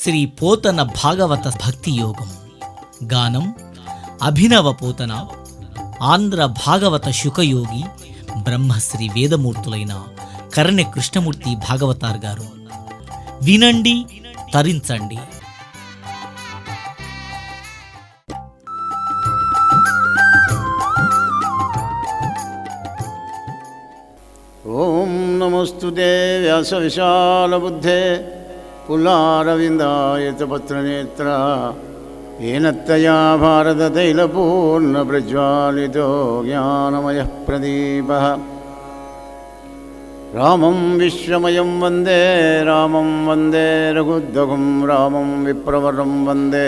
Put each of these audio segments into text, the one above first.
శ్రీ పోతన భాగవత భక్తి యోగం. గానం అభినవ పోతన. ఆంధ్ర భాగవత శుకయోగి బ్రహ్మశ్రీ వేదమూర్తులైన కరణె కృష్ణమూర్తి భాగవతార్ గారు. వినండి, తరించండి. ఓం నమస్తుతే వ్యాస విశాలబుద్ధే పుల్లారవిందాయత పత్రనేత్ర ఏనత్తయా భారతతైలపూర్ణ ప్రజ్వాలితో జ్ఞానమయః ప్రదీపః. రామం విశ్వమయం వందే రామం వందే రఘుద్వగం రామం విప్రవరం వందే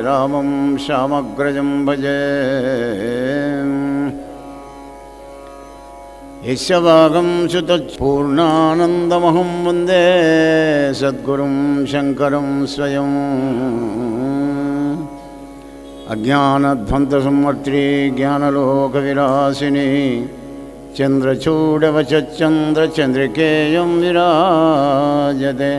రామం శ్యామగ్రజం భజే. యస్యవాగం సుతపూర్ణానందమహం వందే సద్గురుం శంకరం స్వయం. అజ్ఞానధ్వంతసంవర్త్రీ జ్ఞానలోకవిలాసిని చంద్రచూడవచంద్రచంద్రికేయం విరాజతే.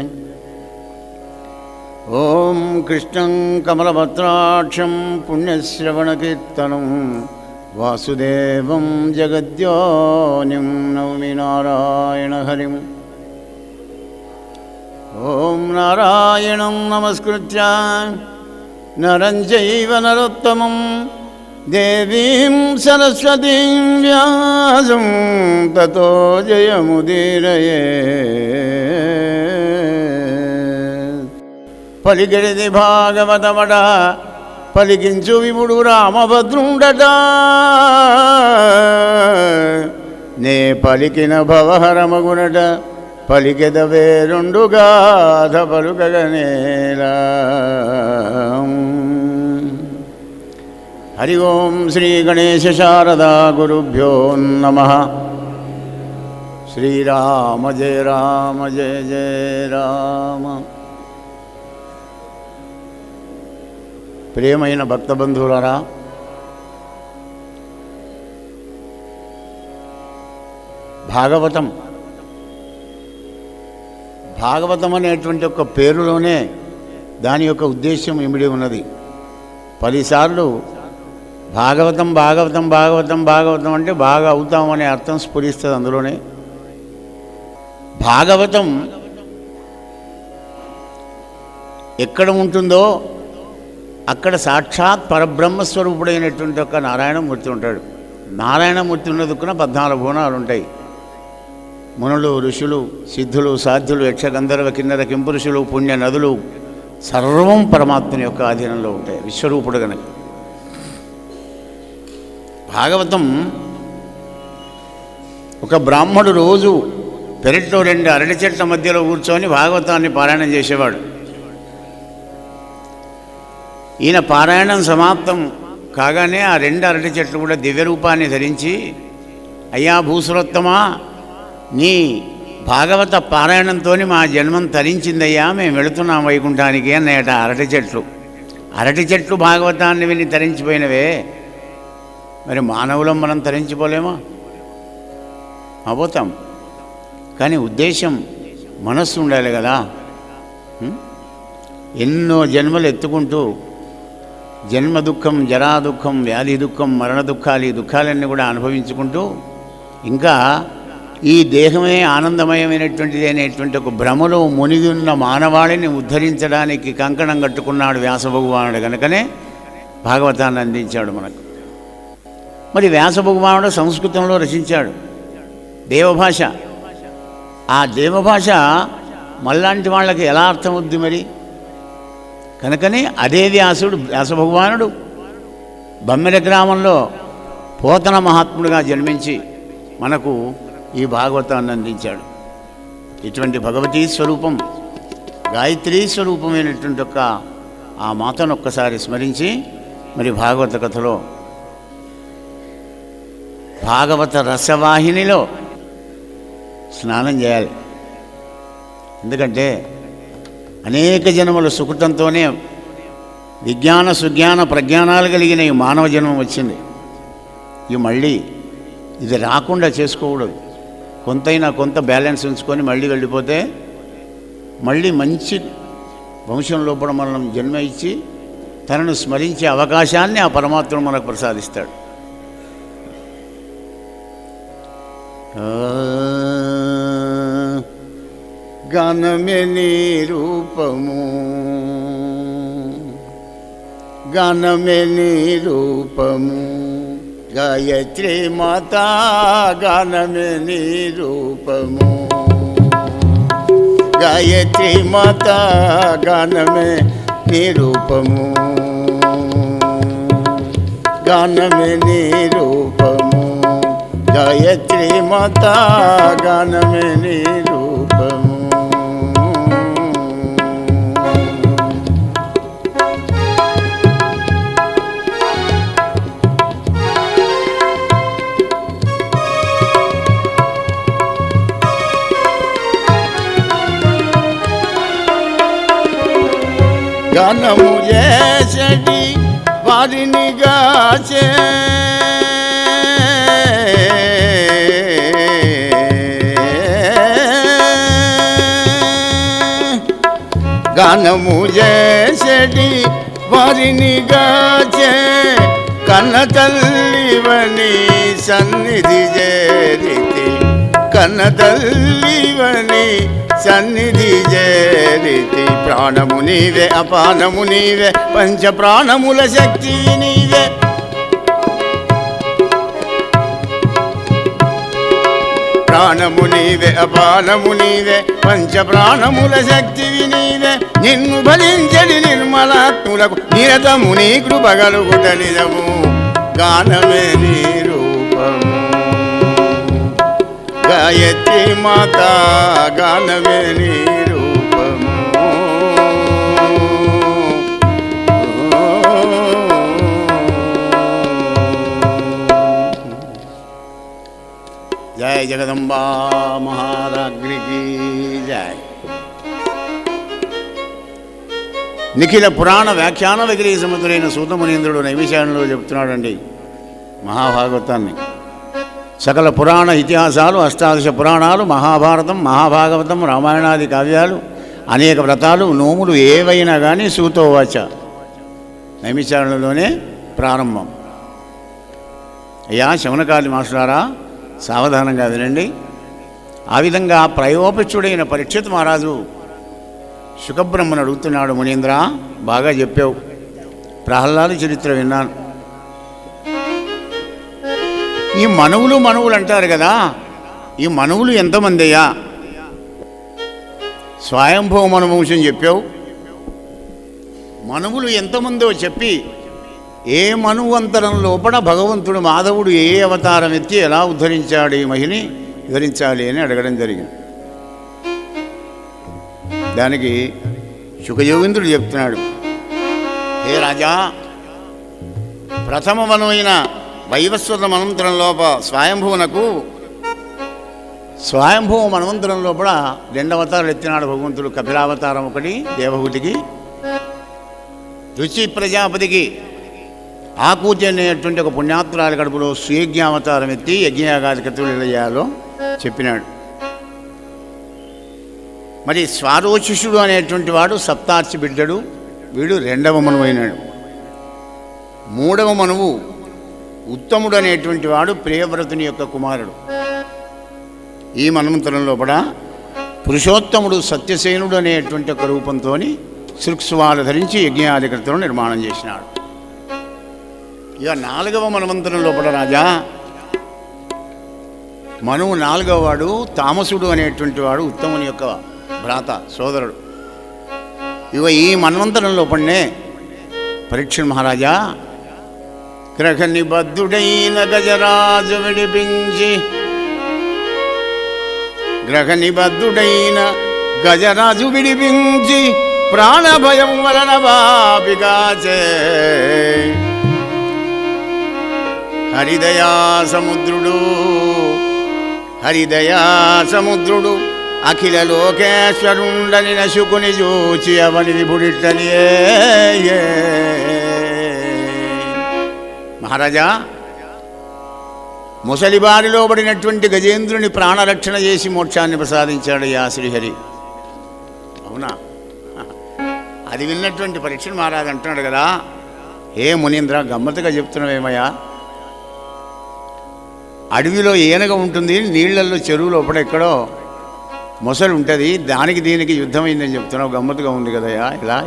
ఓం కృష్ణం కమలపత్రాక్షం పుణ్యశ్రవణకీర్తనం వాసుదేవం జగద్యోనిం నౌమి నారాయణ హరిం. ఓం నారాయణం నమస్కృత్య నరం చైవ నరోత్తమం దేవీం సరస్వతీం వ్యాసం తతో జయముదీరయేత్. పలికిడిది భాగవతమట పలికించు విముడు రామభద్రుండట. నే పలికిన భవహరమగునట పలికెదవే రెండు గాథ పలుకగనేలా. హరి ఓం శ్రీ గణేశ శారదా గురుభ్యో నమః. శ్రీరామ జయ రామ జయ జయ రామ. ప్రియమైన భక్తబంధువులారా, భాగవతం అనేటువంటి ఒక పేరులోనే దాని యొక్క ఉద్దేశం ఇమిడి ఉన్నది. 10 సార్లు భాగవతం భాగవతం భాగవతం భాగవతం అంటే బాగా అవుతామనే అర్థం స్ఫురిస్తుంది అందులోనే. భాగవతం ఎక్కడ ఉంటుందో అక్కడ సాక్షాత్ పరబ్రహ్మస్వరూపుడైనటువంటి ఒక నారాయణమూర్తి ఉంటాడు. నారాయణమూర్తి ఉన్న దుక్కున 14 భువనాలు ఉంటాయి. మునులు, ఋషులు, సిద్ధులు, సాధ్యులు, యక్ష గంధర్వ కిన్నర కింపురుషులు, పుణ్య నదులు సర్వం పరమాత్మని యొక్క ఆధీనంలో ఉంటాయి విశ్వరూపుడు గనక. భాగవతం ఒక బ్రాహ్మడు రోజు పెరట్లో 2 అరటి చెట్ల మధ్యలో కూర్చొని భాగవతాన్ని పారాయణం చేసేవాడు. ఈయన పారాయణం సమాప్తం కాగానే ఆ 2 అరటి చెట్లు కూడా దివ్య రూపాన్ని ధరించి, అయ్యా భూసురోత్తమా, నీ భాగవత పారాయణంతో మా జన్మం తరించిందయ్యా, మేము వెళుతున్నాం వైకుంఠానికి అన్నయ్యట అరటి చెట్లు భాగవతాన్ని విని తరించిపోయినవే, మరి మానవులం మనం తరించిపోలేమా? అపోతాం. కానీ ఉద్దేశం మనస్సు ఉండాలి కదా. ఎన్నో జన్మలు ఎత్తుకుంటూ జన్మ దుఃఖం, జరా దుఃఖం, వ్యాధి దుఃఖం, మరణ దుఃఖాలు, ఈ దుఃఖాలన్నీ కూడా అనుభవించుకుంటూ ఇంకా ఈ దేహమే ఆనందమయమైనటువంటిది అనేటువంటి ఒక భ్రమలో మునిగి ఉన్న మానవాళిని ఉద్ధరించడానికి కంకణం కట్టుకున్నాడు వ్యాస భగవానుడు. కనుకనే భాగవతాన్ని అందించాడు మనకు. మరి వ్యాస భగవానుడు సంస్కృతంలో రచించాడు దేవభాష. ఆ దేవభాష మళ్ళాంటి వాళ్ళకి ఎలా అర్థమవుద్ది మరి? కనుకనే అదే వ్యాస భగవానుడు బమ్మెర గ్రామంలో పోతన మహాత్ముడుగా జన్మించి మనకు ఈ భాగవతాన్ని అందించాడు. ఇటువంటి భగవతీ స్వరూపం, గాయత్రీ స్వరూపమైనటువంటి ఆ మాతను ఒక్కసారి స్మరించి మరి భాగవత కథలో భాగవత రసవాహినిలో స్నానం చేయాలి. ఎందుకంటే అనేక జన్మల సుకృతంతోనే విజ్ఞాన సుజ్ఞాన ప్రజ్ఞానాలు కలిగిన ఈ మానవ జన్మం వచ్చింది. ఇవి మళ్ళీ ఇది రాకుండా చేసుకోకూడదు. కొంత బ్యాలెన్స్ ఉంచుకొని మళ్ళీ వెళ్ళిపోతే మళ్ళీ మంచి వంశం లోపల మనం జన్మ ఇచ్చి తనను స్మరించే అవకాశాన్ని ఆ పరమాత్ముడు మనకు ప్రసాదిస్తాడు. గానమే నీ రూపము, గానమే నీ రూపము, గాయత్రి మాతా గానమే నీ రూపము, గాయత్రి మాతా గానమే నీ రూపము, గానమే నీ రూపము, గాయత్రి మాతా గానమే నీ రూపము. గానము చేసడి వారిని గాచే, గానము చేసడి వారిని గాచే, కన్న తల్లివని సన్నిధి చేరితి, కన్న తల్లివని సన్నిధి చేరితి. ప్రాణము నీవే అపానము నీవే, పంచ ప్రాణముల శక్తి నీవే, ప్రాణము నీవే అపానము నీవే, పంచ ప్రాణముల శక్తివి నీవే. నిన్ను భజించడి నిర్మలాత్ములకు నిరతము నీ కృపగలుగుట నిజము. గానమే నీ రూపము, గాయత్రి మాతా గానమే నీ రూపము. జయ జగదంబా మహారాజ్ఞికి జయ. నిఖిల పురాణ వ్యాఖ్యాన విగ్రహ సముద్రైన సూతమునీంద్రుడు నైమిషారణ్యంలో చెప్తున్నాడండి మహాభాగవతాన్ని. సకల పురాణ ఇతిహాసాలు, అష్టాదశ పురాణాలు, మహాభారతం, మహాభాగవతం, రామాయణాది కావ్యాలు, అనేక వ్రతాలు, నోములు ఏవైనా కానీ సూతోవాచ నైమిషారణ్యంలోనే ప్రారంభం. అయ్యా శవనకాలి మాస్టరారా, సావధానంగా వినండి. ఆ విధంగా ప్రయోపచుడైన పరీక్షిత్ మహారాజు శుకబ్రహ్మను అడుగుతున్నాడు, మునీంద్ర బాగా చెప్పావు, ప్రహ్లాద చరిత్ర విన్నాను. ఈ మనువులు అంటారు కదా, ఈ మనువులు ఎంతమంది అయ్యా? స్వయంభవ మనువంశం చెప్పావు, మనువులు ఎంతమందో చెప్పి ఏ మనువంతరం లోపల భగవంతుడు మాధవుడు ఏ అవతారం ఎత్తి ఎలా ఉద్ధరించాడు ఈ మహిని వివరించాలి అని అడగడం జరిగింది. దానికి శుకయోగేంద్రుడు చెప్తున్నాడు, హే రాజా, ప్రథమ మనువైన వైవస్వత మన్వంతరం లోప స్వయంభువ మన్వంతరం లోపల 2 అవతారాలు ఎత్తినాడు భగవంతుడు. కపిలావతారం ఒకటి దేవహూతికి, రుచి ప్రజాపతికి ఆకూతి అనేటువంటి ఒక పుణ్యాత్రాల కడుపులో సుయజ్ఞావతారం ఎత్తి యజ్ఞయాగాది కృతులు ఎలా చేయాలో చెప్పినాడు. మరి స్వారోచిషుడు అనేటువంటి వాడు సప్తార్చి బిడ్డడు, వీడు 2వ మనువు అయినాడు. 3వ మనువు ఉత్తముడు అనేటువంటి వాడు ప్రియవ్రతుని యొక్క కుమారుడు. ఈ మన్వంతరం లోపల పురుషోత్తముడు సత్యసేనుడు అనేటువంటి ఒక రూపంతో శృక్స్వాలు ధరించి యజ్ఞాధికృతులను నిర్మాణం చేసినాడు. ఇక 4వ మన్వంతరం లోపల రాజా, మనువు 4వ వాడు తామసుడు అనేటువంటి వాడు ఉత్తముని యొక్క భ్రాత సోదరుడు. ఇక ఈ మన్వంతరం లోపలనే పరీక్షణ్ మహారాజా గ్రహ నిబద్ధుడైన గజరాజు విడిపించి, గ్రహ నిబద్ధుడైన గజరాజు విడిపించి ప్రాణభయం వలన బాపిగాచే, హరిదయా సముద్రుడు అఖిల లోకేశ్వరుండని నశుకుని చూచి అవని విభుడిట్టనియే. మహారాజా, ముసలిబారిలో పడినటువంటి గజేంద్రుని ప్రాణరక్షణ చేసి మోక్షాన్ని ప్రసాదించాడు యా శ్రీహరి. అవునా? అది విన్నటువంటి పరీక్ష మహారాజు అంటున్నాడు కదా, ఏ మునీంద్ర గమ్మత్తుగా చెప్తున్నావేమయ్యా, అడవిలో ఏనుగ ఉంటుంది, నీళ్లలో చెరువులో ఒకడెక్కడో మొసలు ఉంటుంది, దానికి దీనికి యుద్ధమైందని చెప్తున్నావు, గమ్మత్తుగా ఉంది కదయ్యా. ఇలా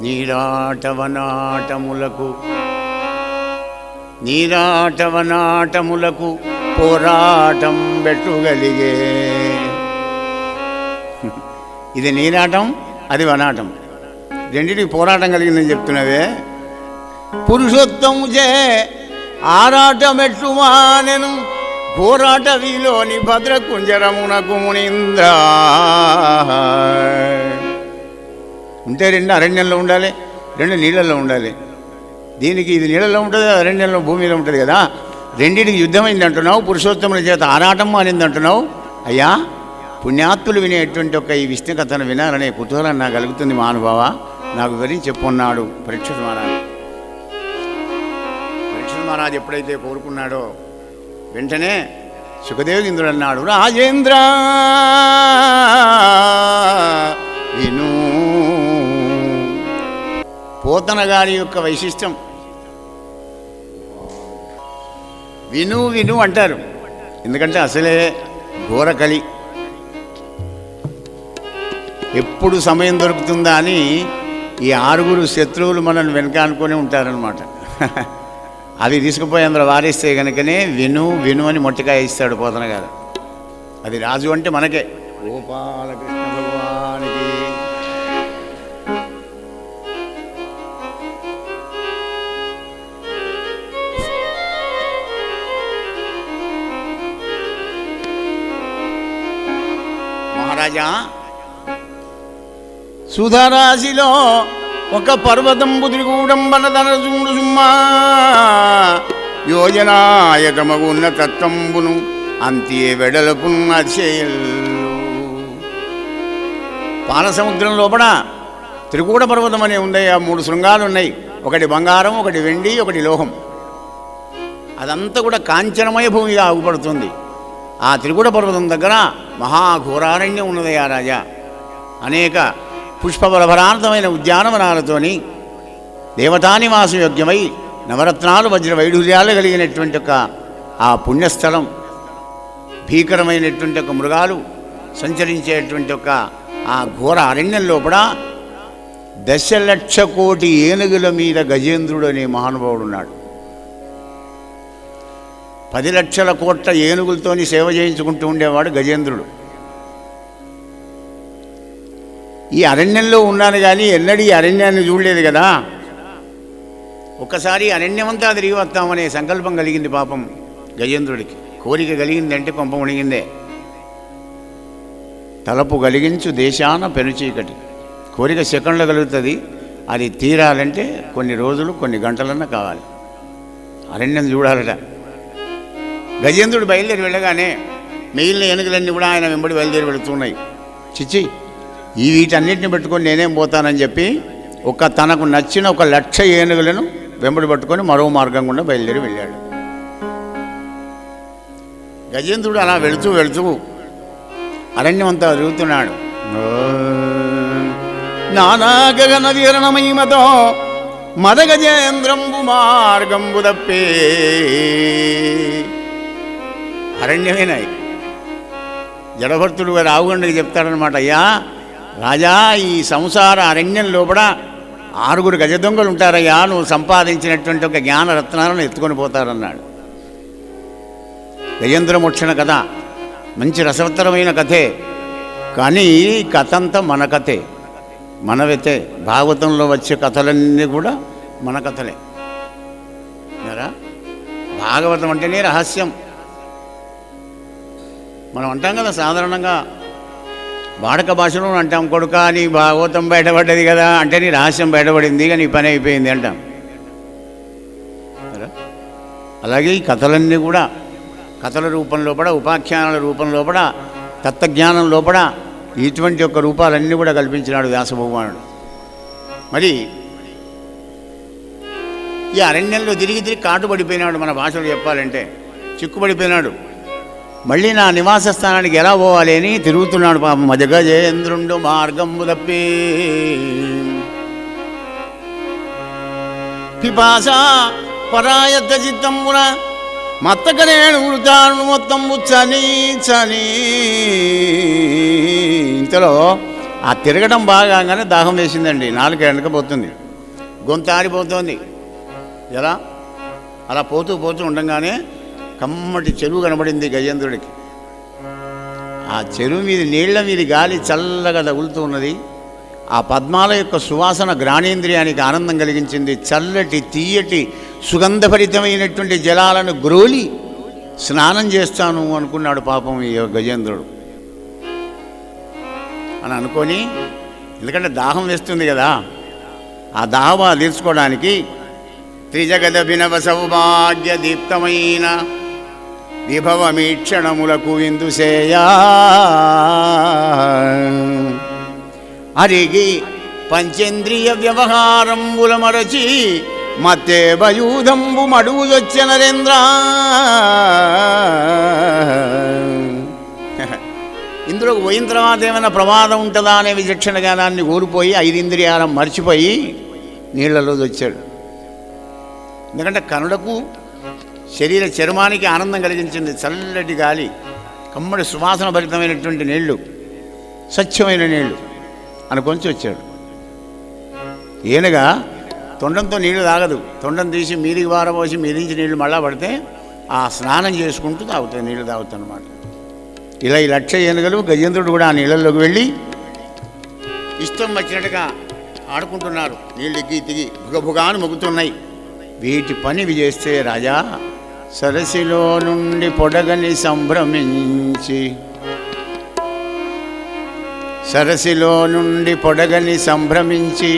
నీరాటవనాటములకు పోరాటం పెట్టుగలిగే. ఇది నీరాటం, అది వనాటం, రెండింటికి పోరాటం కలిగిందని చెప్తున్నావే. పురుషోత్తము చే ఆరాటమెట్లు మానెను పోరాట వీలోని భద్రకుంజరమునకు మునీంద్ర. ఉంటే రెండు అరణ్యంలో ఉండాలి, రెండు నీళ్ళల్లో ఉండాలి. దీనికి ఇది నీళ్ళలో ఉంటుంది, అరణ్యంలో భూమిలో ఉంటుంది కదా. రెండింటికి యుద్ధమైంది అంటున్నావు, పురుషోత్తముల చేత ఆరాటం మానింది అంటున్నావు. అయ్యా, పుణ్యాత్తులు వినేటువంటి ఒక ఈ విష్ణు కథను వినాలనే కుతూహలం నాకు కలుగుతుంది మహానుభావ, నాకు వివరించి చెప్పున్నాడు పరీక్షిత్ మహారాజు. పరీక్షిత్ మహారాజు ఎప్పుడైతే కోరుకున్నాడో వెంటనే సుఖదేవ్ ఇంద్రుడు అన్నాడు, రాజేంద్ర విను. పోతన గారి యొక్క వైశిష్టం విను విను అంటారు. ఎందుకంటే అసలే ఘోరకలి, ఎప్పుడు సమయం దొరుకుతుందా అని ఈ 6 శత్రువులు మనల్ని వెనక అనుకొని ఉంటారనమాట. అవి తీసుకుపోయి అందులో వారిస్తే కనుకనే విను విను అని మొట్టికాయ ఇస్తాడు పోతన గారు. అది రాజు అంటే మనకే. గోపాలకృష్ణ భగవానికి. మహారాజా, సుధరాశిలో ఒక పర్వతంబు త్రిగూడంబనదనజుండు సుమ్మా యోజనాయకమగున్న తత్వంబును అంతే వెడలపు అతిశయల్లు. పాలసముద్రం లోపల త్రికూట పర్వతం అనే ఉంది. ఆ 3 శృంగాలు ఉన్నాయి, ఒకటి బంగారం, ఒకటి వెండి, ఒకటి లోహం. అదంతా కూడా కాంచనమయ భూమిగా ఆగుపడుతుంది. ఆ త్రికూట పర్వతం దగ్గర మహాఘోరారణ్యం ఉన్నదయ్యా రాజా. అనేక పుష్పబలభరాంతమైన ఉద్యానవనాలతోని దేవతానివాసయోగ్యమై నవరత్నాలు వజ్ర వైఢూర్యాలు కలిగినటువంటి ఒక ఆ పుణ్యస్థలం, భీకరమైనటువంటి ఒక మృగాలు సంచరించేటువంటి ఒక ఆ ఘోర అరణ్యం లోపల 10,00,000 కోటి ఏనుగుల మీద గజేంద్రుడు అనే మహానుభావుడు ఉన్నాడు. 10 లక్షల కోట్ల ఏనుగులతోని సేవ చేయించుకుంటూ ఉండేవాడు గజేంద్రుడు. ఈ అరణ్యంలో ఉన్నాను కానీ ఎన్నడూ ఈ అరణ్యాన్ని చూడలేదు కదా. ఒక్కసారి అరణ్యమంతా తిరిగి వస్తామనే సంకల్పం కలిగింది పాపం గజేంద్రుడికి. కోరిక కలిగిందంటే కొంప మునిగిందే. తలపు కలిగించు దేశాన పెనుచీకటి. కోరిక సెకండ్లో కలుగుతుంది, అది తీరాలంటే కొన్ని రోజులు కొన్ని గంటలన్నా కావాలి. అరణ్యం చూడాలట. గజేంద్రుడు బయలుదేరి వెళ్ళగానే మిగిలిన ఏనుగులన్నీ కూడా ఆయన వెంబడి బయలుదేరి వెళుతున్నాయి. చిచ్చి, ఈ వీటన్నిటిని పెట్టుకొని నేనేం పోతానని చెప్పి తనకు నచ్చిన 1,00,000 ఏనుగులను వెంబడి పట్టుకొని మరో మార్గం గుండా బయలుదేరి వెళ్ళాడు. గజేంద్రుడు అలా వెళుతూ వెళుతూ అరణ్యం అంతా తిరుగుతున్నాడు. నానా గగన వీరణమహిమతో మద గజేంద్రంబు మార్గంబు తప్పే. అరణ్యమేనాయి. జడభర్తుడు గారు ఆవుగండికి చెప్తాడనమాట, అయ్యా రాజా, ఈ సంసార అరణ్యం లోపల 6 గజ దొంగలు ఉంటారయ్యా, నువ్వు సంపాదించినటువంటి ఒక జ్ఞాన రత్నాలను ఎత్తుకొని పోతారన్నాడు. గజేంద్రమోక్షణ కథ మంచి రసవత్తరమైన కథే, కానీ కథ అంతా మన కథే, మనవైతే. భాగవతంలో వచ్చే కథలన్నీ కూడా మన కథలే. భాగవతం అంటేనే రహస్యం. మనం అంటాం కదా సాధారణంగా, వాడక భాషలో అంటాం, కొడుక నీ భాగవతం బయటపడ్డది కదా అంటే నీ రహస్యం బయటపడింది, కానీ నీ పని అయిపోయింది అంటాం. అలాగే ఈ కథలన్నీ కూడా కథల రూపం లోపల, ఉపాఖ్యానాల రూపం లోపల, తత్వజ్ఞానం లోపల ఇటువంటి యొక్క రూపాలన్నీ కూడా కల్పించినాడు వ్యాస భగవానుడు. మరి ఈ అరణ్యంలో తిరిగి తిరిగి కాటుపడిపోయినాడు, మన భాషలో చెప్పాలంటే చిక్కుపడిపోయినాడు. మళ్ళీ నా నివాస స్థానానికి ఎలా పోవాలి అని తిరుగుతున్నాడు పాపం. మజగజేంద్రుండు మార్గంబు తప్పి పిపాస పరాయత్త చిత్తమున మత్తకనేడు వృతాను మొత్తం చని చని. ఇంతలో ఆ తిరగడం బాగానే దాహం వేసిందండి. నాలుగు వెనకపోతుంది, గొంతు ఆరిపోతుంది. ఎలా అలా పోతూ పోతూ ఉండగానే కమ్మటి చెరువు కనబడింది గజేంద్రుడికి. ఆ చెరువు మీద నీళ్ల మీద గాలి చల్లగా తగులుతూ ఉన్నది. ఆ పద్మాల యొక్క సువాసన జ్ఞానేంద్రియానికి ఆనందం కలిగించింది. చల్లటి తీయటి సుగంధభరితమైనటువంటి జలాలను గ్రోలి స్నానం చేస్తాను అనుకున్నాడు పాపం ఈ గజేంద్రుడు అని అనుకొని, ఎందుకంటే దాహం వేస్తుంది కదా, ఆ దాహం తీర్చుకోవడానికి త్రిజగదభినవ సౌభాగ్య దీప్తమైన విభవమీక్షణములకు విందుసేయా అరిగి పంచేంద్రియ వ్యవహారంబుల మరచి మత్తే వయూధంబు మడుగుదొచ్చ నరేంద్ర. ఇందులోకి పోయిన తర్వాత ఏమైనా ప్రమాదం ఉంటుందా అనే విచక్షణ జ్ఞానాన్ని కోల్పోయి 5 ఇంద్రియాలను మర్చిపోయి నీళ్లలో వచ్చాడు. ఎందుకంటే కనులకు శరీర చర్మానికి ఆనందం కలిగించింది చల్లటి గాలి, కమ్మడి సువాసన భరితమైనటువంటి నీళ్లు, స్వచ్ఛమైన నీళ్లు అనుకొని వచ్చాడు. ఈయనగా తొండంతో నీళ్లు తాగదు, తొండం తీసి మీదికి వారబోసి మీదించి నీళ్లు మళ్ళా పడితే ఆ స్నానం చేసుకుంటూ తాగుతాయి, నీళ్లు తాగుతాయి అన్నమాట. ఇలా ఈ 1,00,000 ఏనుగలు గజేంద్రుడు కూడా ఆ నీళ్ళల్లోకి వెళ్ళి ఇష్టం వచ్చినట్టుగా ఆడుకుంటున్నారు. నీళ్ళు ఎక్కి తిగి భుగభుగాను మొగుతున్నాయి. వీటి పని ఇవి చేస్తే రాజా సరసిలో నుండి పొడగని సంభ్రమించి, సరసిలో నుండి పొడగని సంభ్రమించి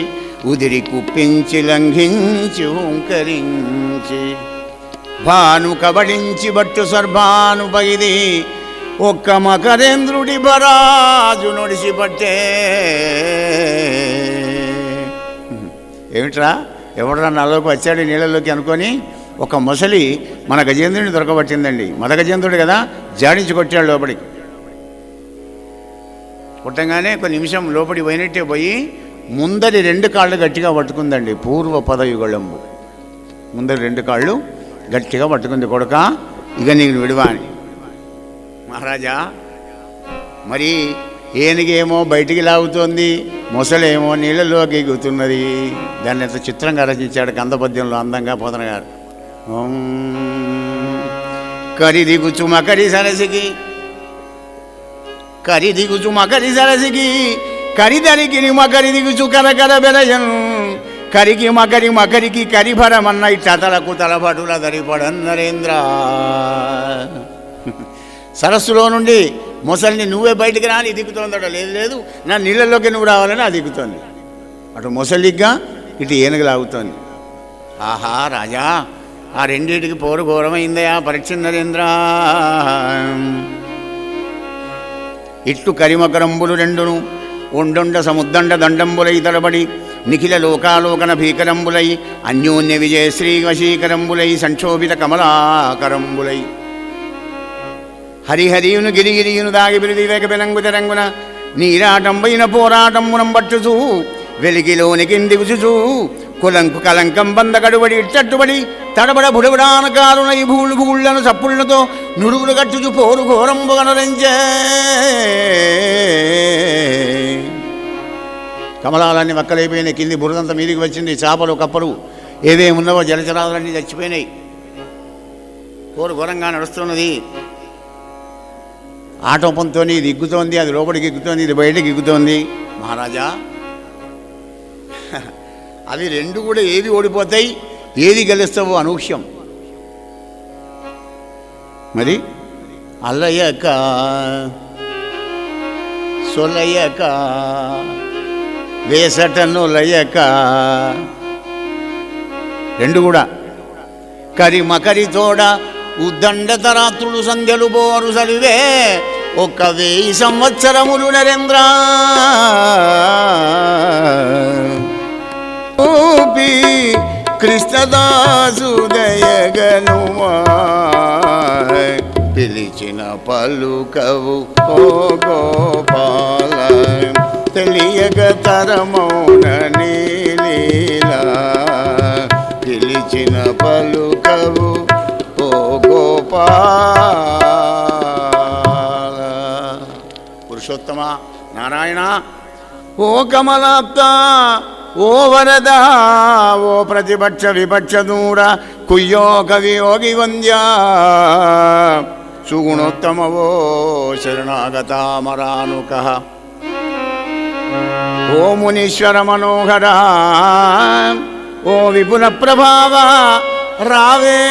ఉదిరి కుప్పించి లంఘించి హుంకరించి భాను కబడించి బట్టు సర్భాను పగిది ఒక్క మకరేంద్రుడి బరాజు నొడిసి పట్టే. ఏమిట్రా ఎవడరా నాలోకి వచ్చాడు నీళ్ళలోకి అనుకొని ఒక మొసలి మన గజేంద్రుడిని దొరకబట్టిందండి. మద గజేంద్రుడు కదా, జాడించి కొట్టాడు లోపలికి. కొట్టంగానే ఒక నిమిషం లోపలికి పోయినట్టే పోయి ముందరి 2 కాళ్ళు గట్టిగా పట్టుకుందండి. పూర్వ పదయుగళంబు ముందరి 2 కాళ్ళు గట్టిగా పట్టుకుంది. కొడుక ఇక నీకు విడువా అని. మహారాజా మరి ఏనుగేమో బయటికి లాగుతోంది, మొసలేమో నీళ్ళలోకి ఎగుతున్నది. దాన్ని ఎంత చిత్రంగా రచించాడు కందపద్యంలో అందంగా పోతన గారు. కరి దిగుచు మకరి సరసికి, కరి దిగుచు మకరి సరసికి కరిదరికి మకరి దిగుచు కరకర బెరయన్ కరికి మకరి మకరికి కరిభరమన్న ఇట్టతలకు తలబడుల దరిపడన్ నరేంద్ర. సరస్సులో నుండి మొసలిని నువ్వే బయటికి రాని దిగుతోందట. లేదు లేదు నా నీళ్ళలోకి నువ్వు రావాలని అది దిగుతోంది. అటు మొసలిగ్గా ఇటు ఏనుగు లాగుతోంది. ఆహా రాజా ఆ రెండింటికి పోరు ఘోరమైందయా పరీక్ష నరేంద్ర. ఇట్లు కరిమకరంబులు 2 ఒండొండ సముద్దండ దండంబులై తడబడి నిఖిల లోకాలోకన భీకరంబులై అన్యోన్య విజయ శ్రీ వశీకరంబులై సంక్షోభిత కమలాకరంబులై హరిహరియును గిరిగిరియును దాగి బిరిది వేగ పెనంగు తెరంగున నీరాటంబైన పోరాటంబునం పట్టుచూ వెలిగిలోనికి దిగుచుచూ కులంకు కలంకం బంద గడుబడి ఇట్టట్టుబడి తడబడ బుడబుడానకారున ఈ భూళ్ళు భూళ్లను సప్పుళ్లతో నురుగులు కట్టుచు పోరు ఘోరంబుగనరించే. కమలాలన్నీ వక్కలైపోయినాయి, కింది బురదంతా మీదికి వచ్చింది. చేపలు కప్పలు ఏవేమున్నావో జలచరాలన్నీ చచ్చిపోయినాయి. పోరు ఘోరంగా నడుస్తున్నది. ఆటోపంతో ఇది ఎగ్గుతోంది, అది లోపలికి ఎగ్గుతోంది, ఇది బయటకి ఎగ్గుతోంది. మహారాజా అవి 2 కూడా ఏది ఓడిపోతాయి, ఏది గెలుస్తావో అనూహ్యం. మరి అల్లయ్యక సొల్లయ్యక వేసటను లయ్యక 2 కూడా కరి మకరి తోడ ఉద్దండ తరాత్రులు సంధ్యలు బోరు సలివే 1000 సంవత్సరములు నరేంద్ర. కృష్ణదాసు దయగనుమా పిలి పిలిచిన పలుకవు ఓ గోపాల తెలియక తరమౌన నీలీలా పిలిచిన పలుకవు ఓ గోపాల పురుషోత్తమ నారాయణ ఓ కమలాప్త ఓ వరద ఓ ప్రతిపక్ష విపక్ష దూర కుయ్యో కవి యోగి వంద్య సుగుణోత్తమవో శరణాగతామరానుక ఓ మునీశ్వర మనోహర ఓ విపుల ప్రభావ రావే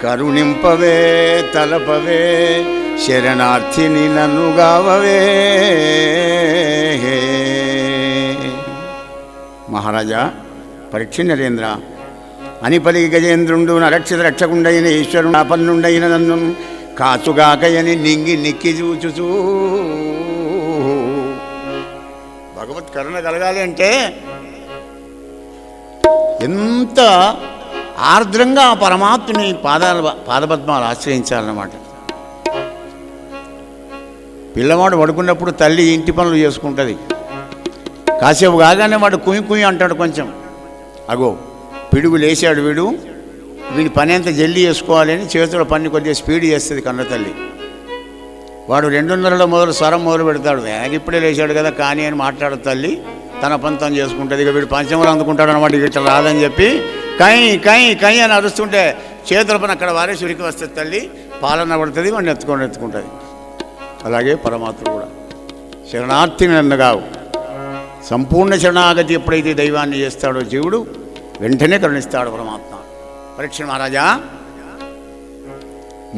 కరుణింపవే తలపవే శరణార్థిని నన్ను గావవే మహారాజా పరీక్ష నరేంద్ర అని పలికి గజేంద్రుండు నరక్షిత రక్షకుండైన ఈశ్వరుడు ఆపన్నుండైన నన్ను కాచుగాకయని నింగి నిక్కి చూచుచూ భగవత్ కరుణ కలగాలి అంటే ఎంత ఆర్ద్రంగా ఆ పరమాత్ముని పాదపద్మాలు ఆశ్రయించాలన్నమాట. పిల్లవాడు పడుకున్నప్పుడు తల్లి ఇంటి పనులు చేసుకుంటుంది. కాసేపు కాగానే వాడు కుయ్యి కుయ్యి అంటాడు కొంచెం. అగో పిడుగు లేచాడు వీడి పని అంతా జల్దీ చేసుకోవాలని చేతుల పని కొద్దిగా స్పీడ్ చేస్తుంది కన్న తల్లి. వాడు 2:30లో స్వరం మొదలు పెడతాడు. ఇప్పుడే లేచాడు కదా కానీ అని మాట్లాడు తల్లి. తన పని తను చేసుకుంటుంది. ఇక వీడు పంచములు అందుకుంటాడు అనమాట. ఇట్లా రాదని చెప్పి కై కై కై అని అరుస్తుంటే చేతుల పని అక్కడ వారేసి ఉరికి వస్తుంది తల్లి. పాలన పడుతుంది, వాడిని ఎత్తుకుంటుంది. అలాగే పరమాత్మ కూడా శరణార్థిని అన్నగావు. సంపూర్ణ శరణాగతి ఎప్పుడైతే దైవాన్ని చేస్తాడో జీవుడు వెంటనే కరుణిస్తాడు పరమాత్మ. పరీక్ష మహారాజా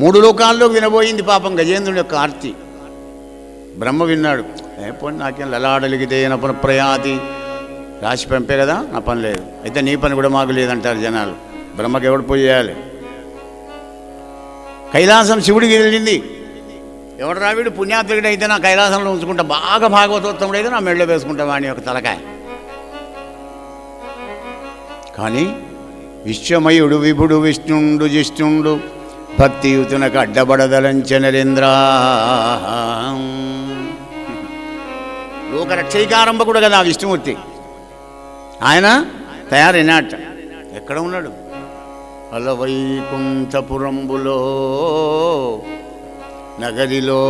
3 లోకాల్లోకి వినబోయింది పాపం గజేంద్రుని యొక్క ఆర్తి. బ్రహ్మ విన్నాడు. పోనీ నాకేం లలాడలిగితే నా పని ప్రయాతి రాసి పంపే కదా, నా పని లేదు. అయితే నీ పని కూడా మాకు లేదంటారు జనాలు. బ్రహ్మకి ఎవడు పోయి చేయాలి? కైలాసం శివుడికి వెళ్ళింది. ఎవడు రావిడు పుణ్యాత్రుడు అయితే నా కైలాసంలో ఉంచుకుంటా, బాగా భాగవతోత్తముడు అయితే నా మెళ్ళో వేసుకుంటా వాణి యొక్క తలకాయ. కానీ విశ్వమయుడు విభుడు విష్ణుండు జిష్ణుండు భక్తియుతునకు అడ్డబడదలంచ నరేంద్ర. లోకరక్షైకారంభకుడు కదా విష్ణుమూర్తి. ఆయన తయారైనట్ట. ఎక్కడ ఉన్నాడు? అలవైకుంఠపురంబులో నగరిలో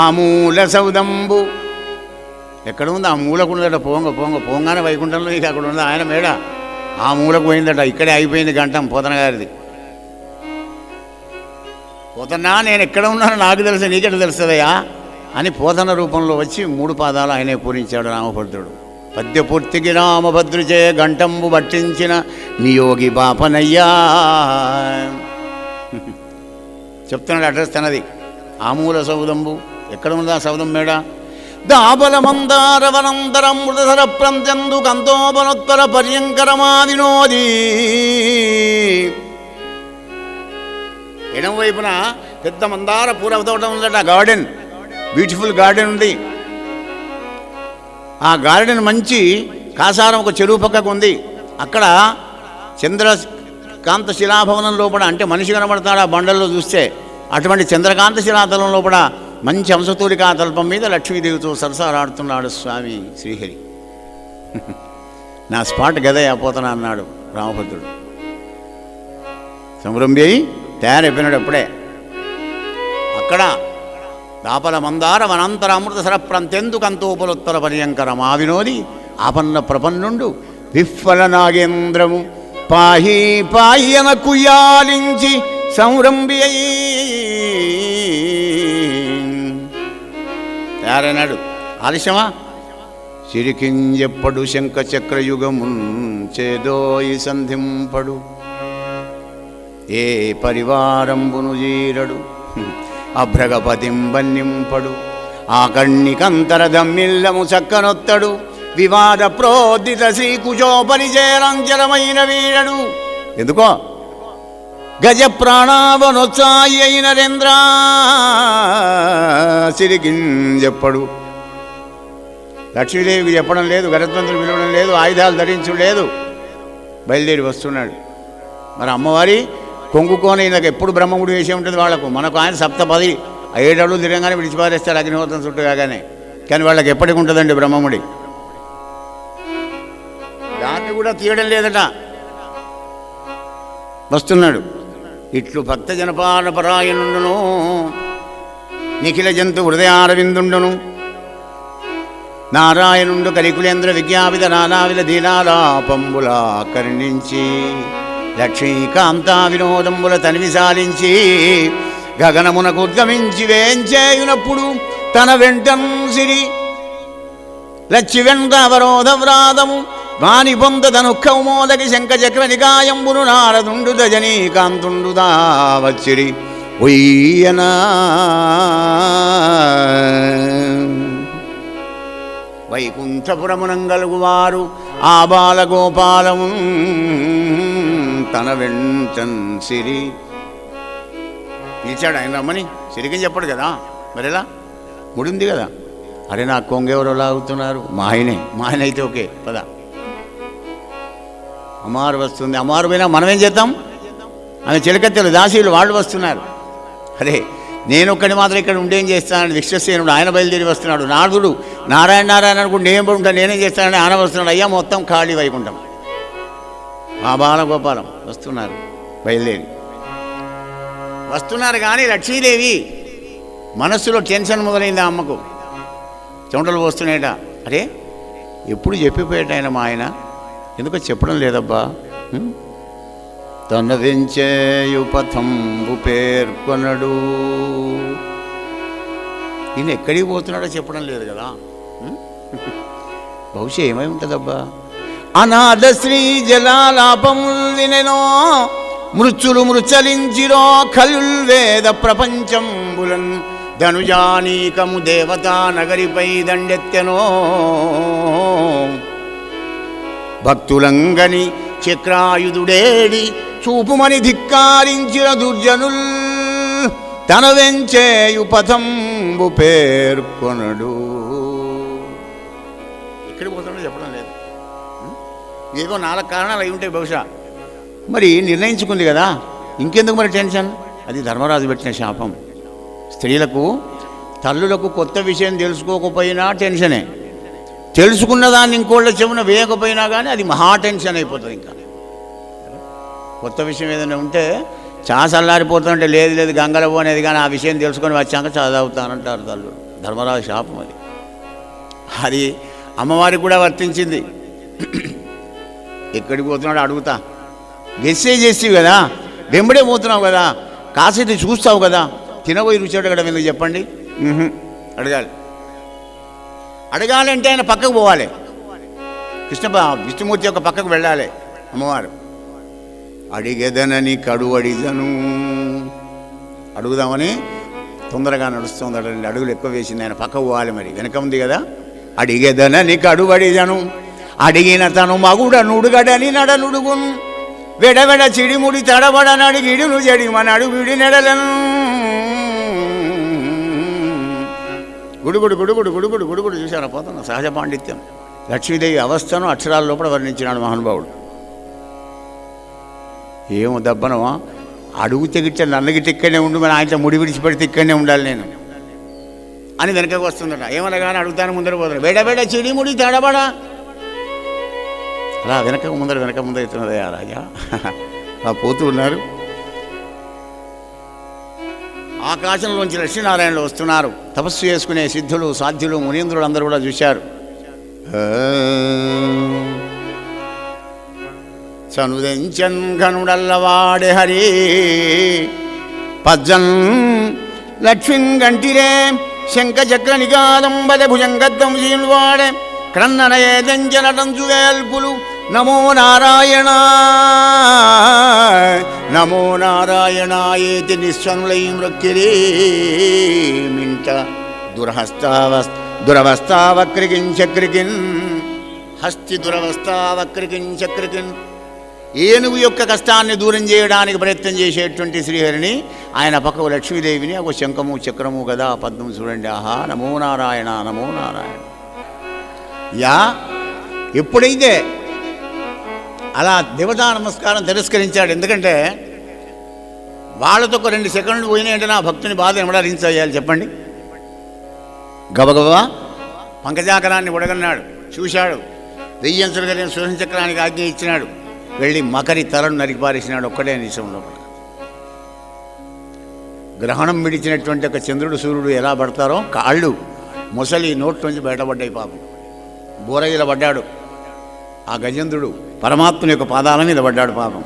ఆ మూల సౌదంబు ఎక్కడ ఉంది? ఆ మూలకు ఉన్నదట. పోంగానే వైకుంఠంలో ఇక అక్కడ ఉంది ఆయన మేడ. ఆ మూలకు పోయిందట. ఇక్కడే అయిపోయింది గంటం పోతన గారిది. పోతన్నా నేను ఎక్కడ ఉన్నానో నాకు తెలుసు, నీకెట తెలుస్తుందయ్యా అని పోతన రూపంలో వచ్చి 3 పాదాలు ఆయనే పూరించాడు రామభద్రుడు. పద్యపూర్తికి రామభద్రుచే గంటంబు పట్టించిన నియోగి బాపనయ్యా చెప్తున్నాడు. అడ్రస్ తనది. ఆమూల సౌదంబు ఎక్కడ ఉందా సౌదం మేడ? దాబల మందార వనంతరం మృదసర ప్రంచందు కంతోపనోత్తర పర్యంకరమాదినోది. ఎడం వైపున పెద్ద మందార పూర్వ తోటం ఉందట. గార్డెన్, బ్యూటిఫుల్ గార్డెన్ ఉంది. ఆ గార్డెన్ మంచి కాసారం ఒక చెరువు పక్కకు ఉంది. అక్కడ చంద్రకాంత శిలాభవనం లోపల, అంటే మనిషి కనబడతాడు ఆ బండల్లో చూస్తే, అటువంటి చంద్రకాంత శిలాతలం లోపల మంచి అంశతూరికా తల్పం మీద లక్ష్మీదేవితో సరసారాడుతున్నాడు స్వామి శ్రీహరి. నా స్పాట్ గదయ్యా పోతనా అన్నాడు రామభద్రుడు. సంరంభి అయి తయారైపోయినాడు అప్పుడే. అక్కడ దాపల మందార వనంతర అమృత సరప్రంతెందుకంతోపలోత్తర పర్యంకర మా వినోది ఆపన్న ప్రపన్నుండు విఫల నాగేంద్రము పాహి పాయన కుయాలించి సంరంభి అయి తయారైనాడు. ఆలస్యమా? చిరికింజెప్పడు శంఖ చక్రయుగమున్ చేదోయి సంధింపడు ఏ పరివారంబును జీరడు అభ్రగపతింబన్నింపడు ఆకర్ణికంతర దమ్మిల్లము చక్కనొత్తడు వివాద ప్రోదిత శ్రీకుచోపరిచేరంచరమైన వీరడు. ఎందుకో గజ ప్రాణావనొత్సాయి అయిన నరేంద్ర సిరికింజెప్పడు. లక్ష్మీదేవికి చెప్పడం లేదు, గరత్వంతులు పిలవడం లేదు, ఆయుధాలు ధరించడం లేదు. బయలుదేరి వస్తున్నాడు. మరి అమ్మవారి కొంగుకోని నాకు ఎప్పుడు బ్రహ్మముడి వేసే ఉంటుంది వాళ్ళకు. మనకు ఆయన 7 అడుగులు తిరగగానే విడిచిపారేస్తాడు అగ్నిహోత్రం చుట్టూ కాగానే. కానీ వాళ్ళకి ఎప్పటికి ఉంటుందండి బ్రహ్మముడి. దాన్ని కూడా తీయడం లేదట. వస్తున్నాడు. ఇట్లు భక్త జనపాల పరాయణుండును నిఖిల జంతు హృదయారవిందుండును నారాయణుండు కలికులేంద్ర విజ్ఞాపిత నానావిల దీనాలాపంబులా కరుణించి లక్ష్మీకాంతా వినోదంబుల తనివి సాలించి గగనమునకు ఉద్గమించి వేంచేయునప్పుడు తన వెంటన్ సిరి లచ్చి వెంట అవరోధ వ్రాతము వాని పొంద ధనుఃఖౌమోదకి శంఖ చక్ర నికాయంబును నారదుండు దజనీకాంతుండు దావచ్చిరి ఉయ్యనా వైకుంఠపురమునంగలుగువారు ఆ బాలగోపాలము తన వెంటన్ సిరి పిలిచాడు. ఆయన రమ్మని సిరికి చెప్పడు కదా, మరెలా ముడింది కదా. అరే నా కొంగెవరో లాగుతున్నారు, మా ఆయన అయితే ఓకే పద. అమ్మవారు వస్తుంది. అమ్మవారు పోయినా మనమేం చేద్దాం? ఆమె చిలకత్తెలు దాసీలు వాళ్ళు వస్తున్నారు. అరే నేను ఒక్కడి మాత్రం ఇక్కడ ఉండేం చేస్తానని విశ్వసేనుడు ఆయన బయలుదేరి వస్తున్నాడు. నారదుడు నారాయణ అనుకుంటే నేను ఉంటాను, నేనేం చేస్తానని ఆయన వస్తున్నాడు. అయ్యా మొత్తం ఖాళీ వైకుంఠం. ఆ బాలగోపాలం వస్తున్నారు, బయలుదేరి వస్తున్నారు. కానీ లక్ష్మీదేవి మనస్సులో టెన్షన్ మొదలైంది. ఆ అమ్మకు చెమటలు పోస్తున్నాయట. అరే ఎప్పుడు చెప్పిపోయాట ఆయన మా ఆయన, ఎందుకో చెప్పడం లేదబ్బా. తన వెంచేయు పథంబు పేర్కొనడు. ఈయన ఎక్కడికి పోతున్నాడో చెప్పడం లేదు కదా. బహుశా ఏమై ఉంటుందబ్బా. అనాథ శ్రీ జలాలాపముల్ వినెనో మృత్యులు మృచలించిరో ఖలుల్ వేద ప్రపంచంబులన్ ధనుజానీకము దేవతా నగరిపై దండెత్తెనో భక్తులంగని చక్రాయుధుడేడి చూపుమని ధిక్కారించిన దుర్జనుల్ తన వెంచేయు పథంబు పేర్కొనడు. ఎక్కడికి పోతాడో చెప్పడం లేదు. ఏదో 4 కారణాలు అయి ఉంటాయి బహుశా. మరి నిర్ణయించుకుంది కదా, ఇంకెందుకు మరి టెన్షన్? అది ధర్మరాజు పెట్టిన శాపం. స్త్రీలకు తల్లులకు కొత్త విషయం తెలుసుకోకపోయినా టెన్షనే, తెలుసుకున్న దాన్ని ఇంకోళ్ళ చెవున వేయకపోయినా కానీ అది మహా టెన్షన్ అయిపోతుంది. ఇంకా కొత్త విషయం ఏదైనా ఉంటే చాలా చల్లారిపోతుందంటే లేదు గంగలో అనేది, కానీ ఆ విషయం తెలుసుకొని వచ్చాక చదువుతానంటారు తల్లు. ధర్మరాజు శాపం అది. అది అమ్మవారికి కూడా వర్తించింది. ఎక్కడికి పోతున్నాడు అడుగుతా, గెస్సే చేస్తావు కదా, వెంబడే పోతున్నావు కదా, కాసేపు చూస్తావు కదా, తినబోయి రుచి అడగడం ఎందుకు చెప్పండి? అడగాలంటే ఆయన పక్కకు పోవాలి. విష్ణుమూర్తి యొక్క పక్కకు వెళ్ళాలి. అమ్మవారు అడిగెదనని కడు అడిగను, అడుగుదామని తొందరగా నడుస్తుందటండి. అడుగులు ఎక్కువ వేసింది, ఆయన పక్కకు పోవాలి. మరి వెనక ఉంది కదా. అడిగెదనని కడు అడిగను, అడిగిన తను మగుడ నుడుగడని నడనుడుగున్ వెడవెడ చిడిముడి తడబడ నడిగిడును జడిమని అడుగుడి నెడలను గుడుగుడు గుడుగుడు గుడుగుడు గుడుగుడు చూశారా పోతున్న సహజ పాండిత్యం. లక్ష్మీదేవి అవస్థను అక్షరాల లోపల వర్ణించినాడు మహానుభావుడు. ఏమో దబ్బనమా, అడుగుతే గిట్ట నన్నగిట్ట ఇక్కడనే ఉండు, మరి ఆయనతో ముడి విడిచిపెడితే ఇక్కడనే ఉండాలి నేను అని వెనకకు వస్తుందట. ఏమనగానే అడుగుతాను ముందర పోతాడు. బెడబెడ చిడిముడి తడబడ అలా వెనక ముందర అవుతున్నదయ్యా రాజా. అలా పోతూ ఉన్నారు. ఆకాశంలోంచి లక్ష్మీనారాయణలు వస్తున్నారు. తపస్సు చేసుకునే సిద్ధులు సాధ్యులు మునీంద్రులు అందరూ కూడా చూశారు. చనుదెంచన్ ఘనుడల్లవాడే హరి పజ్జన్ లక్ష్మిన్ గంటిరే శంఖ చక్ర నిగాదంబద భుజంగద్దం జీన్వాడే క్రన్ననయే దంజనటంచు వేల్పులు నమో నారాయణ నమో నారాయణాయేతి నిస్వనులై మృక్కిరీ మింట దురవస్థావక్రికిన్ చక్రికిన్ హస్తి దురవస్థావక్రికిన్ చక్రికిన్. ఏనుగు యొక్క కష్టాన్ని దూరం చేయడానికి ప్రయత్నం చేసేటువంటి శ్రీహరిని, ఆయన పక్కకు లక్ష్మీదేవిని, ఒక శంఖము చక్రము గదా పద్మం చూడండి. ఆహా నమో నారాయణ నమో నారాయణ. ఎప్పుడైతే అలా దేవతా నమస్కారం తిరస్కరించాడు. ఎందుకంటే వాళ్ళతో ఒక 2 సెకండ్లు పోయినాయంటే నా భక్తుని బాధ ఎవడరించాలి చెప్పండి. గబగబా పంకజాకరాన్ని ఉడగన్నాడు, చూశాడు. 1000 అంచులు కలిగిన సుదర్శన చక్రానికి ఆజ్ఞ ఇచ్చినాడు. వెళ్ళి మకరి తలను నరికి పారేసినాడు ఒక్కడే నిమిషంలో. గ్రహణం విడిచినటువంటి ఒక చంద్రుడు సూర్యుడు ఎలా పడతారో కాళ్ళు ముసలి నోట్లోంచి బయటపడ్డాయి. పాపం బోరగిల పడ్డాడు. ఆ గజేంద్రుడు పరమాత్ముని యొక్క పాదాల మీద పడ్డాడు పాపం.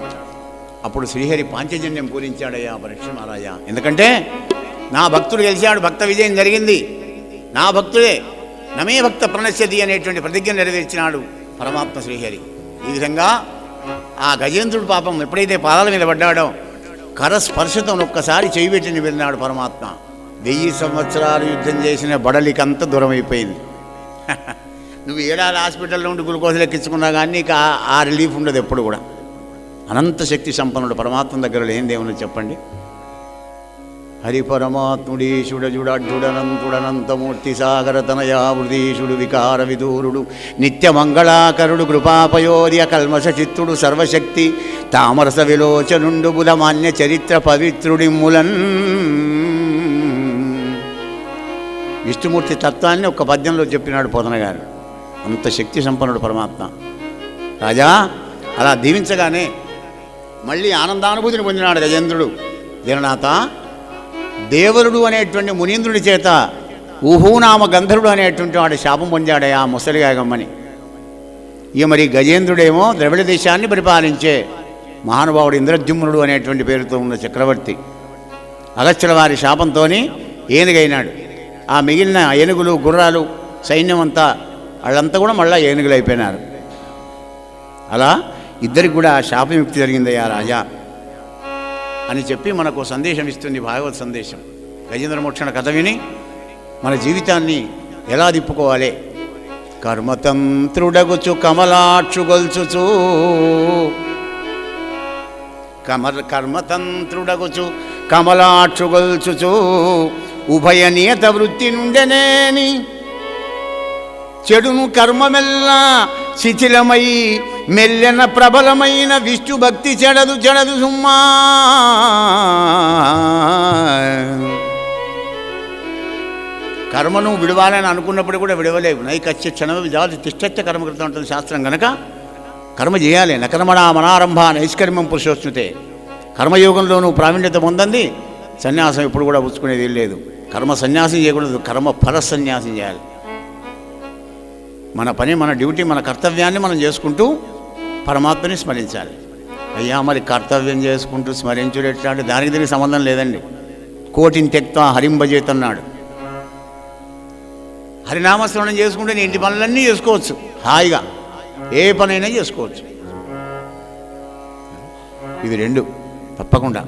అప్పుడు శ్రీహరి పాంచజన్యం పూరించాడయ్యా పరీక్ష మహారాజా. ఎందుకంటే నా భక్తుడు గెలిచాడు, భక్త విజయం జరిగింది, నా భక్తుడే నమే భక్త ప్రణశ్యతి అనేటువంటి ప్రతిజ్ఞ నెరవేర్చినాడు పరమాత్మ శ్రీహరి. ఈ విధంగా ఆ గజేంద్రుడు పాపం ఎప్పుడైతే పాదాల మీద పడ్డాడో కరస్పర్శతో ఒక్కసారి చేయబెట్టిని వెళ్ళినాడు పరమాత్మ. 1000 సంవత్సరాలు యుద్ధం చేసిన బడలికంత దూరం అయిపోయింది. నువ్వు ఏడాది హాస్పిటల్లో ఉండి గ్లూకోజులు ఎక్కించుకున్నా కానీ నీకు ఆ రిలీఫ్ ఉండదు ఎప్పుడు కూడా. అనంత శక్తి సంపన్నుడు పరమాత్మ దగ్గర లేనిదేమని చెప్పండి. హరి పరమాత్ముడీశుడజుడనంతుడనంతమూర్తి సాగర తనయావృదీశుడు వికార విదూరుడు నిత్యమంగళాకరుడు కృపాపయోర్య కల్మష చిత్తుడు సర్వశక్తి తామరస విలోచనుండు బుధమాన్య చరిత్ర పవిత్రుడి ములన్. విష్ణుమూర్తి తత్వాన్ని ఒక పద్యంలో చెప్పినాడు పోతన గారు. అంత శక్తి సంపన్నుడు పరమాత్మ. రాజా అలా దీవించగానే మళ్ళీ ఆనందానుభూతిని పొందినాడు గజేంద్రుడు. జగన్నాథ, దేవరుడు అనేటువంటి మునీంద్రుడి చేత ఊహూనామ గంధర్వుడు అనేటువంటి వాడు శాపం పొందాడయా ముసలిగాగమ్మని. ఇక మరి గజేంద్రుడేమో ద్రవిడ దేశాన్ని పరిపాలించే మహానుభావుడు ఇంద్రద్యుమ్నుడు అనేటువంటి పేరుతో ఉన్న చక్రవర్తి. అగస్త్యుల వారి శాపంతో ఏనుగైనాడు. ఆ మిగిలిన ఏనుగులు గుర్రాలు సైన్యం అంతా వాళ్ళంతా కూడా మళ్ళా ఏనుగులు అయిపోయినారు. అలా ఇద్దరికి కూడా శాపవిముక్తి జరిగిందయ్యా రాజా అని చెప్పి మనకు సందేశం ఇస్తుంది భాగవత సందేశం. గజేంద్ర మోక్షణ కథ విని మన జీవితాన్ని ఎలా తిప్పుకోవాలి. కర్మతంత్రుడగుచు కమలాక్షుగొల్చుచు కర్మతంత్రుడగుచు కమలాక్షుగొల్చుచు ఉభయ నియత వృత్తి నుండెనేని చెడును కర్మమెల్లా శిథిలమై మెల్లెన ప్రబలమైన విష్ణు భక్తి చెడదు చెడదు సుమ్మా. కర్మను విడవాలని అనుకున్నప్పుడు కూడా విడవలేవు. నైకచ్చ క్షణమ విజాతి తిష్టచ్చ కర్మకృతం ఉంటుంది శాస్త్రం కనుక కర్మ చేయాలి. నకర్మణా మనారంభ నైష్కర్మం పురుషోష్ణుతే. కర్మయోగంలోనూ ప్రావీణ్యత పొందండి. సన్యాసం ఎప్పుడు కూడా పుచ్చుకునేది లేదు. కర్మ సన్యాసం చేయకూడదు, కర్మ ఫల సన్యాసం చేయాలి. మన పని, మన డ్యూటీ, మన కర్తవ్యాన్ని మనం చేసుకుంటూ పరమాత్మని స్మరించాలి. అయ్యా మరి కర్తవ్యం చేసుకుంటూ స్మరించుడు ఎట్లా అంటే దానికి దీనికి సంబంధం లేదండి. కోటిని తెక్తా హరింభజేతన్నాడు. హరినామస్మరణం చేసుకుంటే నీ ఇంటి పనులన్నీ చేసుకోవచ్చు, హాయిగా ఏ పనైనా చేసుకోవచ్చు. ఇవి రెండు తప్పకుండా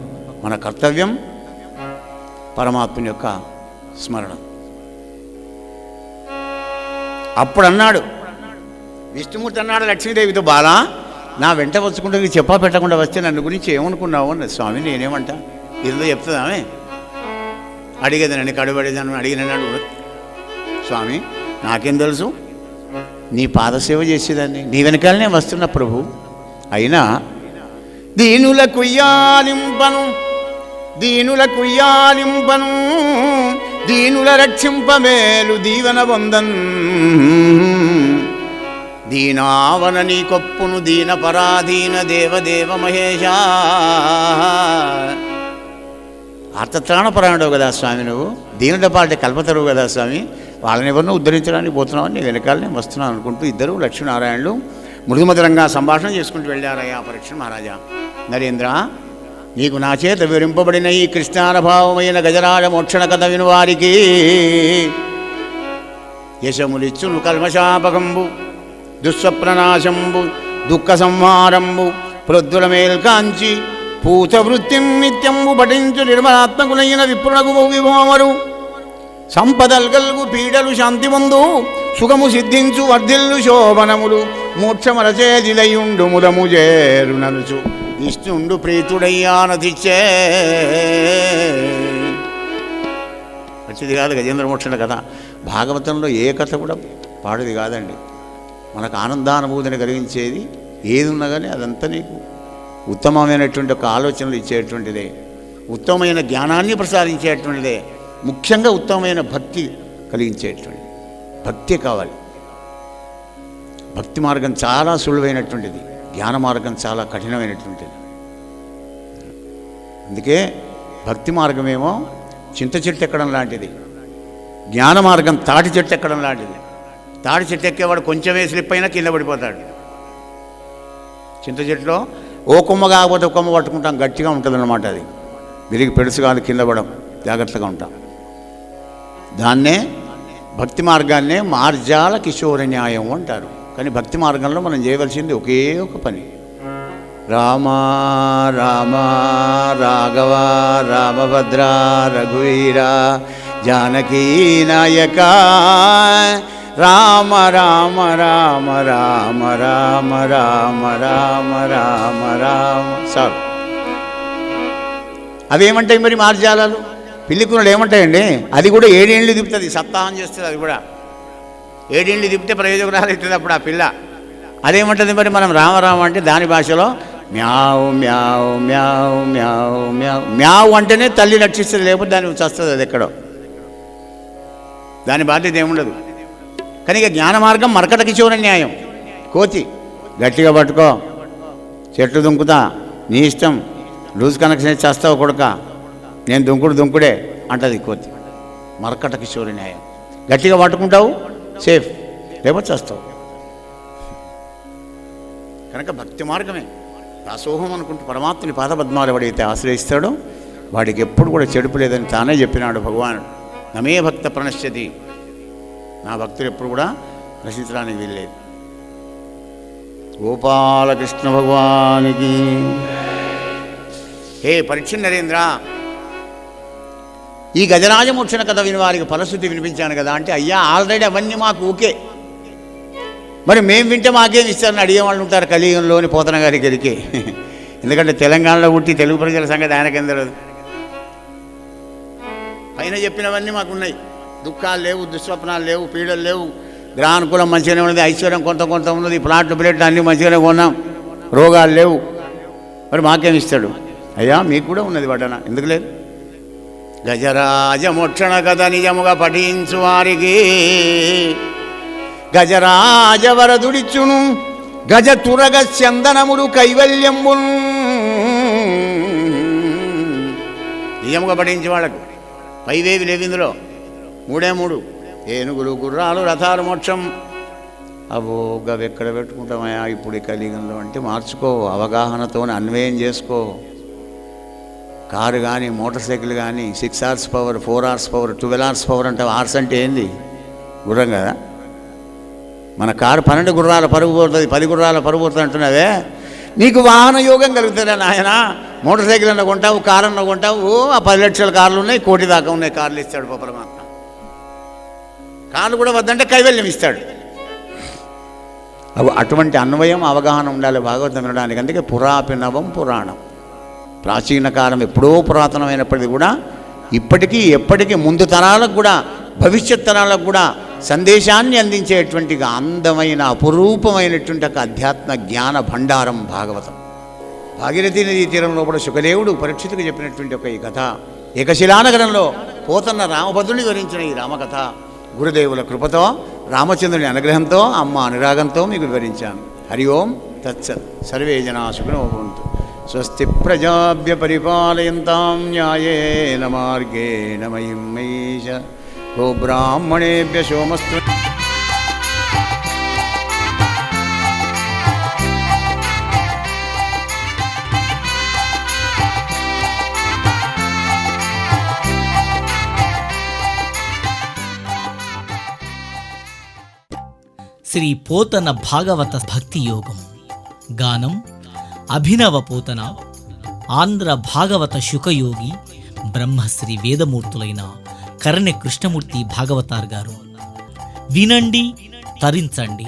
మన కర్తవ్యం, పరమాత్మని యొక్క స్మరణ. అప్పుడు అన్నాడు విష్ణుమూర్తి, అన్నాడు లక్ష్మీదేవితో, బాలా నా వెంట వచ్చుకుంటే నీకు చెప్పా పెట్టకుండా వస్తే నన్ను గురించి ఏమనుకున్నావు అన్నది. స్వామి నేనేమంటా, ఇదో చెప్తుందామే, అడిగేది నన్ను కడుబడేదాన్ని అడిగినాడు. స్వామి నాకేం తెలుసు, నీ పాదసేవ చేసేదాన్ని, నీ వెనకాలనే వస్తున్న ప్రభు. అయినా దీనుల కుయ్యాలింపను దీనుల రక్షింపమేలు దీవన పొందన్ దీనావన నీ కొప్పును దీన పరాధీన దేవదేవ మహేష. ఆర్తత్రాణపరాయణుడు కదా స్వామి, నువ్వు దీనుల పాటి కల్పతరువు కదా స్వామి, వాళ్ళని ఎవరినో ఉద్ధరించడానికి పోతున్నావని నీ వెనకాల నేను వస్తున్నాను అనుకుంటూ ఇద్దరు లక్ష్మీనారాయణులు మృదుమధురంగా సంభాషణ చేసుకుంటూ వెళ్ళారయ్యా పరీక్ష మహారాజా. నరేంద్ర, నీకు నా చేత వివరింపబడిన ఈ కృష్ణానుభావమైన గజరాజ మోక్షణ కథ వినువారికి యశములిచ్చును కల్మశాపకంబు దుస్వప్రనాశంబు దుఃఖ సంహారంబు ప్రొద్దుల మేల్కాంచి పూత వృత్తిం నిత్యంబు పఠించు నిర్మలాత్మకులైన విప్రులకు విభోమరు సంపదల్ గల్గు పీడలు శాంతి పొందు సుఖము సిద్ధించు వర్ధిల్లు శోభనములు మోక్షమరచేదిలయుండు ముదము చేరు నలుచు విష్ణుండు ప్రీతుడయ్యానదిచ్చే. మంచిది కాదు గజేంద్ర మోక్షణ కథ. భాగవతంలో ఏ కథ కూడా పాడేది కాదండి. మనకు ఆనందానుభూతిని కలిగించేది ఏది ఉన్నా కానీ అదంతా నీకు ఉత్తమమైనటువంటి ఒక ఆలోచనలు ఇచ్చేటువంటిదే, ఉత్తమమైన జ్ఞానాన్ని ప్రసాదించేటువంటిదే, ముఖ్యంగా ఉత్తమమైన భక్తి కలిగించేటువంటిది. భక్తి కావాలి. భక్తి మార్గం చాలా సులువైనటువంటిది, జ్ఞాన మార్గం చాలా కఠినమైనటువంటిది. అందుకే భక్తి మార్గమేమో చింత చెట్టు ఎక్కడం లాంటిది, జ్ఞాన మార్గం తాటి చెట్టు ఎక్కడం లాంటిది. తాటి చెట్టు ఎక్కేవాడు కొంచెమే స్లిప్ అయినా కింద పడిపోతాడు. చింత చెట్టులో ఓ కొమ్మ కాకపోతే కొమ్మ పట్టుకుంటాం, గట్టిగా ఉంటుంది అన్నమాట. అది విరిగి పెడుసు కాదు, కింద పడం, జాగ్రత్తగా ఉంటాం. దాన్నే భక్తి మార్గాన్నే మార్జాల కిశోర న్యాయం అంటారు. కానీ భక్తి మార్గంలో మనం చేయవలసింది ఒకే ఒక పని, రామ రామ రాఘవ రామభద్ర రఘువీర జానకీ నాయక రామ రామ రామ రామ రామ రామ రామ రామ రామ. సార్ అవేమంటాయి మరి మార్జాలాలు? పిల్లికూనలు ఏమంటాయండి? అది కూడా 7 ఏళ్ళు తిప్పుతుంది, సప్తాహం చేస్తుంది. అది కూడా 7 ఏళ్ళు తిప్పితే ప్రయోజకురాలు అవుతుంది అప్పుడు ఆ పిల్ల. అదేమంటుంది మరి? మనం రామరామ అంటే దాని భాషలో మ్యావ్ మ్యావ్ మ్యావ్ మ్యావ్ మ్యావ్. మ్యావ్ అంటేనే తల్లి రక్షిస్తుంది, లేకపోతే దాన్ని చస్తుంది అది ఎక్కడో. దాని బాధ్యత ఏముండదు. కానీ ఇక జ్ఞాన మార్గం మరకట కిశోర న్యాయం. కోతి గట్టిగా పట్టుకో, చెట్లు దుంకుతా, నీ ఇష్టం, లూజ్ కనెక్షన్ చేస్తావు కొడుక, నేను దుంకుడే అంటది కోతి. మరకట కిశోర న్యాయం. గట్టిగా పట్టుకుంటావు సేఫ్, లేకపోతే చేస్తావు. కనుక భక్తి మార్గమే దాసోహం అనుకుంటూ పరమాత్మని పాదపద్మాలు ఎవడైతే ఆశ్రయిస్తాడో వాడికి ఎప్పుడు కూడా చెడుపు లేదని తానే చెప్పినాడు భగవానుడు. నమే భక్త ప్రణశ్యతి, నా భక్తులు ఎప్పుడు కూడా నశించడానికి వీల్లేదు. గోపాలకృష్ణ భగవానికి. హే పరీక్ష నరేంద్ర, ఈ గజరాజమోక్షణ కథ విని వారికి ఫలశ్రుతి వినిపించాను కదా అంటే, అయ్యా ఆల్రెడీ అవన్నీ మాకు ఓకే, మరి మేము వింటే మాకేం ఇస్తారని అడిగేవాళ్ళు ఉంటారు కలియుగంలోని పోతన గారి గరికి. ఎందుకంటే తెలంగాణలో పుట్టి తెలుగు ప్రజల సంగతి ఆయనకేం తెలియదు. పైన చెప్పినవన్నీ మాకున్నాయి, దుఃఖాలు లేవు, దుస్వప్నాలు లేవు, పీడలు లేవు, గ్రహానుకూలం మంచిగానే ఉన్నది, ఐశ్వర్యం కొంత ఉన్నది, ప్లాట్లు ప్లేట్లు అన్నీ మంచిగానే కొన్నాం, రోగాలు లేవు, మరి మాకేం ఇస్తాడు? అయ్యా మీకు కూడా ఉన్నది వడ్డన, ఎందుకు లేదు? గజరాజమోక్షణ కథ నిజముగా పఠించు వారికి గజరాజ వరదుడిచ్చును, గజ తురగ చందనములు కైవల్యంబున్. నిజముగా పఠించే వాళ్ళకు పైవేవి లేవు ఇందులో, 3 ఏనుగులు, గుర్రాలు, రథాలు, మోక్షం. అబ్బో గవెక్కడ పెట్టుకుంటామయ్యా ఇప్పుడు ఈ కలియుగంలో అంటే మార్చుకో, అవగాహనతో అన్వయం చేసుకో. కారు కానీ మోటార్ సైకిల్ కానీ 6 hours power, 4 hours power, 12 hours power అంటే హార్స్ అంటే ఏంది? గుర్రం కదా. మన కారు 12 గుర్రాల పరుగు పోతుంది, 10 గుర్రాల పరుగు పోతుంది అంటున్నావే, నీకు వాహన యోగం కలుగుతుందా నాయన? మోటార్ సైకిల్ అన్న కొంటావు, కారు అన్న కొంటావు, ఆ 10 లక్షల కార్లు ఉన్నాయి, 1 కోటి దాకా ఉన్నాయి కార్లు ఇస్తాడు పరమాత్మ. కార్లు కూడా వద్దంటే కైవల్యం ఇస్తాడు. అటువంటి అన్వయం అవగాహన ఉండాలి భాగవతం వినడానికి. అందుకే పురాపినవం పురాణం. ప్రాచీన కాలం ఎప్పుడో పురాతనమైనప్పటికీ కూడా ఇప్పటికీ ఎప్పటికీ ముందు తరాలకు కూడా భవిష్యత్ తరాలకు కూడా సందేశాన్ని అందించేటువంటి అందమైన అపురూపమైనటువంటి ఒక అధ్యాత్మ జ్ఞాన భండారం భాగవతం. భాగీరథీ నదీ తీరంలో కూడా శుకదేవుడు పరీక్షితుకు చెప్పినటువంటి ఒక ఈ కథ, ఏకశిలానగరంలో పోతన్న రామభద్రుని వివరించిన ఈ రామకథ గురుదేవుల కృపతో, రామచంద్రుని అనుగ్రహంతో, అమ్మ అనురాగంతో మీకు వివరించాను. హరి ఓం తత్సత్. సర్వే జనా సుఖినో భవంతు. స్వస్తి ప్రజాభ్య పరిపాలయంతాం న్యాయేన మార్గేణ మహిం మహీష. గోబ్రాహ్మణేభ్య సోమస్తు. శ్రీ పోతన భాగవత భక్తి యోగం. గానం అభినవ పోతన, ఆంధ్ర భాగవత శుకయోగి బ్రహ్మశ్రీ వేదమూర్తులైన కరణె కృష్ణమూర్తి భాగవతార్ గారు. వినండి, తరించండి.